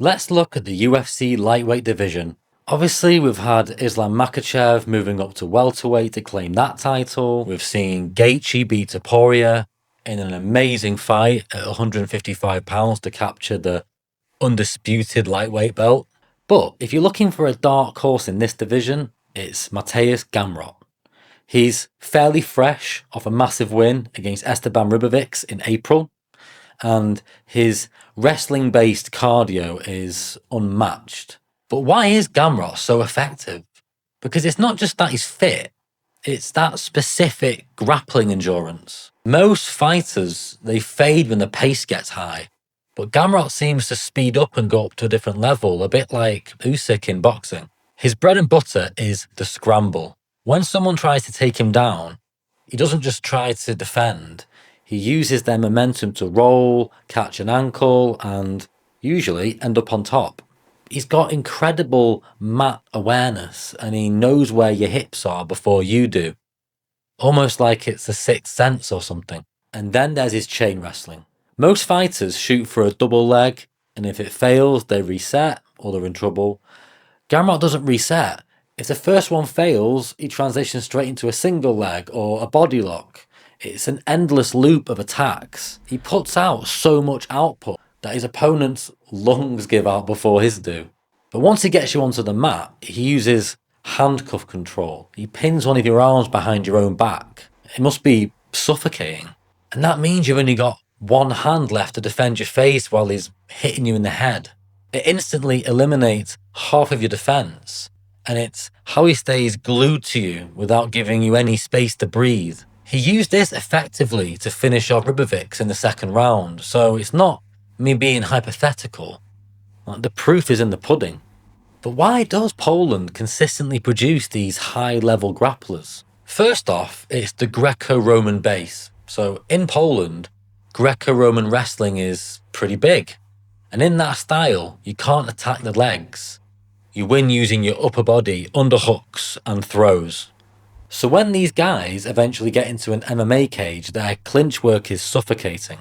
Let's look at the UFC lightweight division. Obviously, we've had Islam Makhachev moving up to welterweight to claim that title. We've seen Gaethje beat Topuria in an amazing fight at 155 pounds to capture the undisputed lightweight belt. But if you're looking for a dark horse in this division, it's Mateusz Gamrot. He's fairly fresh off a massive win against Esteban Ribovics in April, and his wrestling-based cardio is unmatched. But why is Gamrot so effective? Because it's not just that he's fit, it's that specific grappling endurance. Most fighters, they fade when the pace gets high, but Gamrot seems to speed up and go up to a different level, a bit like Usyk in boxing. His bread and butter is the scramble. When someone tries to take him down, he doesn't just try to defend. He uses their momentum to roll, catch an ankle, and usually end up on top. He's got incredible mat awareness, and he knows where your hips are before you do. Almost like it's a sixth sense or something. And then there's his chain wrestling. Most fighters shoot for a double leg, and if it fails, they reset or they're in trouble. Gamrot doesn't reset. If the first one fails, he transitions straight into a single leg or a body lock. It's an endless loop of attacks. He puts out so much output that his opponent's lungs give out before his do. But once he gets you onto the mat, he uses handcuff control. He pins one of your arms behind your own back. It must be suffocating. And that means you've only got one hand left to defend your face while he's hitting you in the head. It instantly eliminates half of your defense. And it's how he stays glued to you without giving you any space to breathe. He used this effectively to finish off Ribovics in the second round, so it's not me being hypothetical. The proof is in the pudding. But why does Poland consistently produce these high-level grapplers? First off, it's the Greco-Roman base. So in Poland, Greco-Roman wrestling is pretty big. And in that style, you can't attack the legs. You win using your upper body, underhooks, and throws. So when these guys eventually get into an MMA cage, their clinch work is suffocating.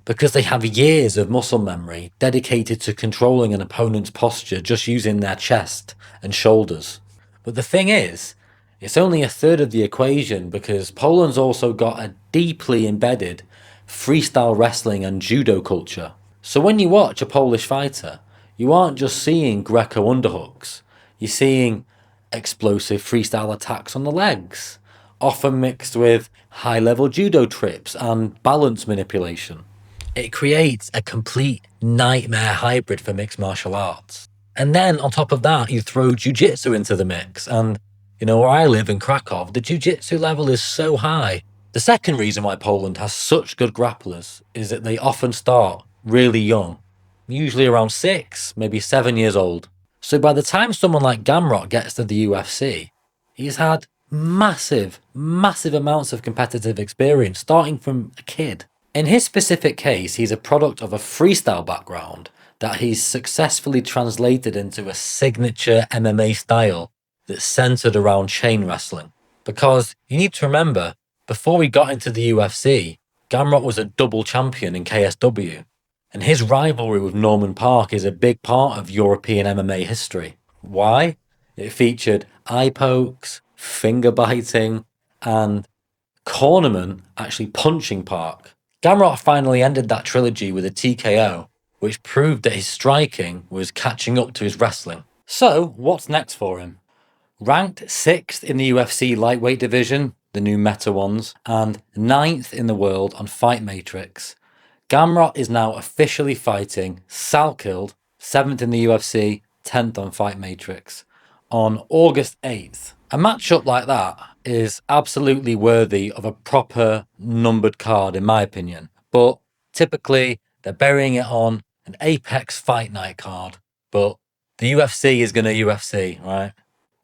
Because they have years of muscle memory dedicated to controlling an opponent's posture just using their chest and shoulders. But the thing is, it's only a third of the equation because Poland's also got a deeply embedded freestyle wrestling and judo culture. So when you watch a Polish fighter, you aren't just seeing Greco underhooks, you're seeing explosive freestyle attacks on the legs, often mixed with high-level judo trips and balance manipulation. It creates a complete nightmare hybrid for mixed martial arts. And then on top of that, you throw jiu-jitsu into the mix. And, where I live in Krakow, the jiu-jitsu level is so high. The second reason why Poland has such good grapplers is that they often start really young, usually around 6, maybe 7 years old. So by the time someone like Gamrot gets to the UFC, he's had massive amounts of competitive experience starting from a kid. In his specific case, he's a product of a freestyle background that he's successfully translated into a signature MMA style that's centered around chain wrestling. Because you need to remember, before he got into the UFC, Gamrot was a double champion in KSW. And his rivalry with Norman Parke is a big part of European MMA history. Why? It featured eye pokes, finger biting, and cornermen actually punching Parke. Gamrot finally ended that trilogy with a TKO, which proved that his striking was catching up to his wrestling. So, what's next for him? Ranked 6th in the UFC lightweight division, the new meta ones, and 9th in the world on Fight Matrix, Gamrot is now officially fighting Salkilled, 7th in the UFC, 10th on Fight Matrix, on August 8th. A matchup like that is absolutely worthy of a proper numbered card in my opinion, but typically they're burying it on an Apex Fight Night card, but the UFC is going to UFC, right?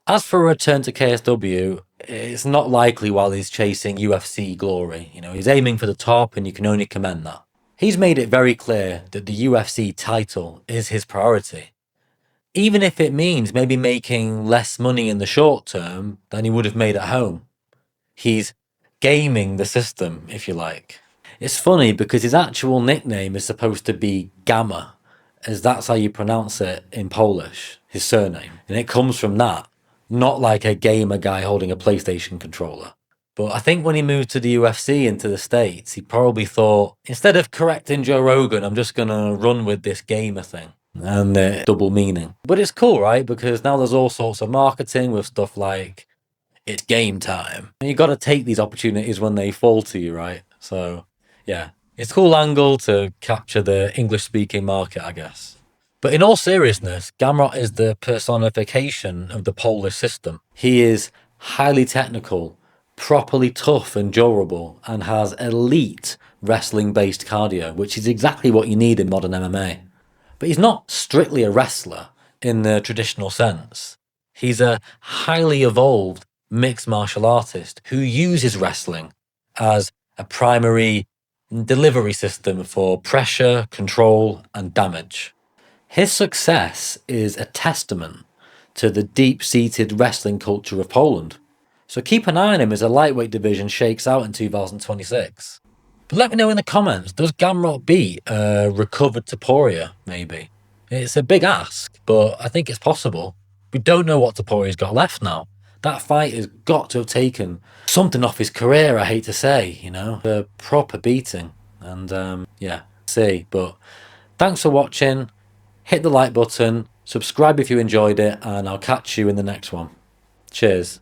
As for a return to KSW, it's not likely while he's chasing UFC glory. He's aiming for the top and you can only commend that. He's made it very clear that the UFC title is his priority. Even if it means maybe making less money in the short term than he would have made at home. He's gaming the system, if you like. It's funny because his actual nickname is supposed to be Gamma, as that's how you pronounce it in Polish, his surname. And it comes from that, not like a gamer guy holding a PlayStation controller. But I think when he moved to the UFC into the States, he probably thought, instead of correcting Joe Rogan, I'm just going to run with this gamer thing. And double meaning. But it's cool, right? Because now there's all sorts of marketing with stuff like, it's game time. And you got to take these opportunities when they fall to you, right? So, yeah. It's a cool angle to capture the English-speaking market, I guess. But in all seriousness, Gamrot is the personification of the Polish system. He is highly technical, properly tough and durable, and has elite wrestling-based cardio, which is exactly what you need in modern MMA. But he's not strictly a wrestler in the traditional sense. He's a highly evolved mixed martial artist who uses wrestling as a primary delivery system for pressure, control, and damage. His success is a testament to the deep-seated wrestling culture of Poland. So keep an eye on him as the lightweight division shakes out in 2026. But let me know in the comments, does Gamrot beat recovered Topuria, maybe? It's a big ask, but I think it's possible. We don't know what Topuria's got left now. That fight has got to have taken something off his career, I hate to say, a proper beating. And yeah, see. But thanks for watching. Hit the like button, subscribe if you enjoyed it, and I'll catch you in the next one. Cheers.